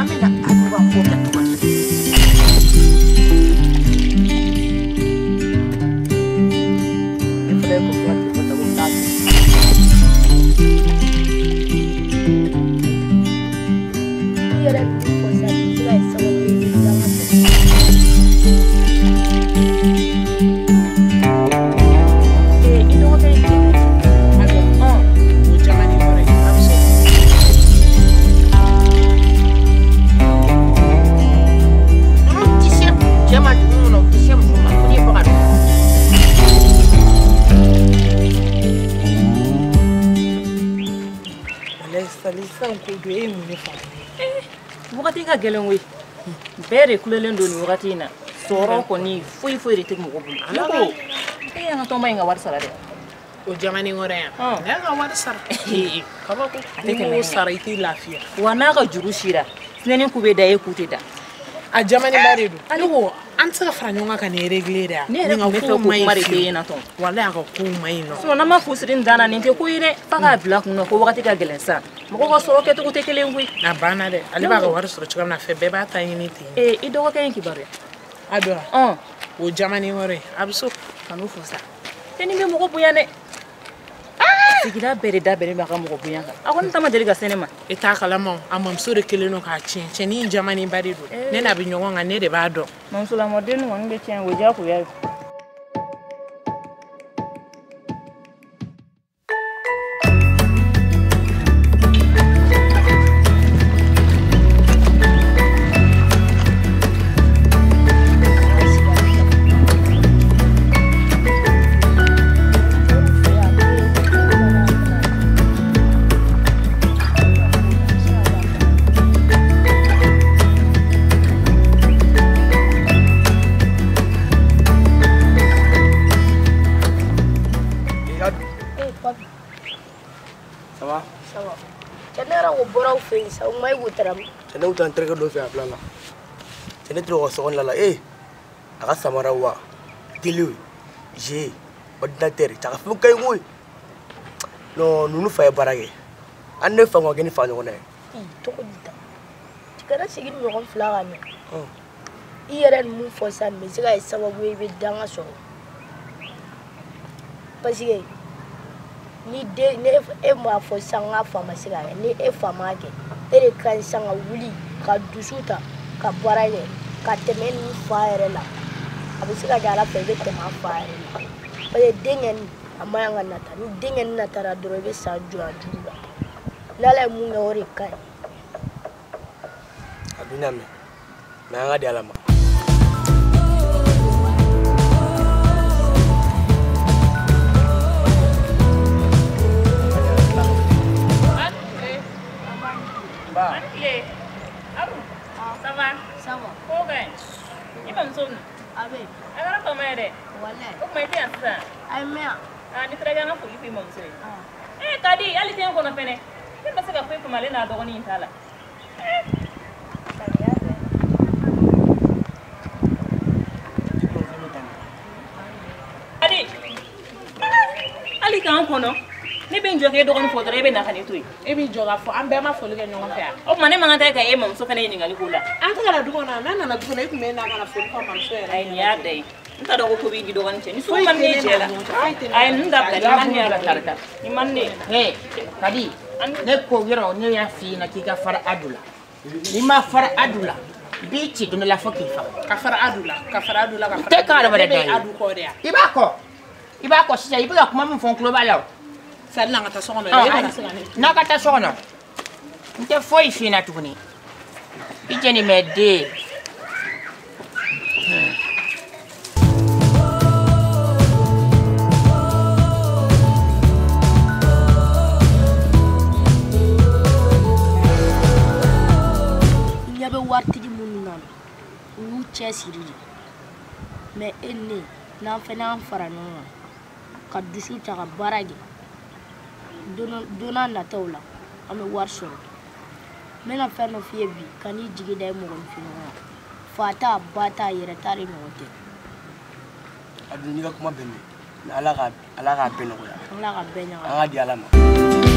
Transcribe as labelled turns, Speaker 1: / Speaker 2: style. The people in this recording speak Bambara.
Speaker 1: Amena aduba ngomya tukoni. Ifule ko kwati ko tabu tatu. Yere ko sa sura sawo ni zama. Wakati ka gelen we bere kulelen do ni wakati na soro ko ni foi rete mo gobu ko e nga to mai nga war sara de
Speaker 2: o jamani ngore ya na nga war sara ka ba ko ni sara iti lafiya
Speaker 1: wana ka juru shira nene ku be da e ku te da
Speaker 2: a jamani bare do alugo an tsaka franyo nga ka ne regle da
Speaker 1: ni nga ko mari te na to
Speaker 2: wala ka ko mai no
Speaker 1: so na ma fusirin dana ni te ku ire paka black no ko wakati ka gelen sa mo ko soro ke to ku te kelen ngui
Speaker 2: na bana de ali ba ka war soro chukam na fe be ba ta yini ti
Speaker 1: ido ka yen ki bare
Speaker 2: ado o jamani ngore abso
Speaker 1: kanu fusa teni me mo ko buya ne sigida bere da bere ba ka mo ko buya ka akon tama deli ga senema
Speaker 2: ita kala mo amam sore keleno ka cheni jamani bare do ne na bi nyongo nga ne de ba do
Speaker 1: mam sula mo den won be chen wo ja ku ya
Speaker 3: Tene utan treka do fa plana. Tene tro so on la aga samarawa. Dilu. Je. Baddater ta fu kay ngoy. No nunu fa barage. Anne fa ngogeni fa ngone.
Speaker 4: To ko dita. Tikara sigin mo kon flaga ne. Iyeren mu fo san me siga sababu be danga so. Pasige ni de ne e ma fo sanga fa masiga ni e fa mage. Ere kan sanga wuli ka dusuta ka barage ka temen faere la abisika jala pebe tema faere la baye dingen amanga nata ni dingen natara drobe sa jua juba lala munga ore kai
Speaker 3: Abina me nga di alama
Speaker 1: Anile, abu, sama. Kau kan? Ini mamsun.
Speaker 4: Abe,
Speaker 1: Agak apa mere?
Speaker 4: wallahi.
Speaker 1: Kau mai tiang sa?
Speaker 4: Ai mea.
Speaker 1: Ni teraga na fuli fi mamsun. Tadi ali tiang kono pene. Kan basa ka fui kumale na dogo ni intala. Adi, ali kan kono. Ni ben joge dogo ni foto rebe na kani tui.
Speaker 2: Ebi joga fo ambe ma fo lege nyongo fa
Speaker 1: O mane mangata ka e mamso fene ni ngali kula.
Speaker 2: an ka dugo na na dugo na ikume na kana fo ko man so era
Speaker 1: Ai ni ade. Nta dogo ko bi dogo ni so man ni jela. Ai nda ka ni man ya tarta. Ni man ni.
Speaker 5: Hey, tadi ne ko yero ne ya fi na kika far adula. Ni ma far adula. Bichi to la foki fa.
Speaker 2: ka fara adula ka
Speaker 5: Te ka da bare dai.
Speaker 2: adu ko dia
Speaker 5: Ibako sisa ibuga kuma mun fon club ala.
Speaker 2: salla ngata so ngame
Speaker 5: Na kata sona. Nte foi fina tukuni. Ije ni mede.
Speaker 4: Nyabe wartiji mun nan. Ulu chesiri. Me enne na fena fara non. Ka dusu ta ka barage. Dona na tawla. Ame war soro. Mena fenno fiye bi kani jigi day mo gon fino. Fata bata yere tari no wote.
Speaker 3: Adu ni ka kuma benne na ala ka beno ko ya
Speaker 4: Allah ka benya.
Speaker 3: anga di alama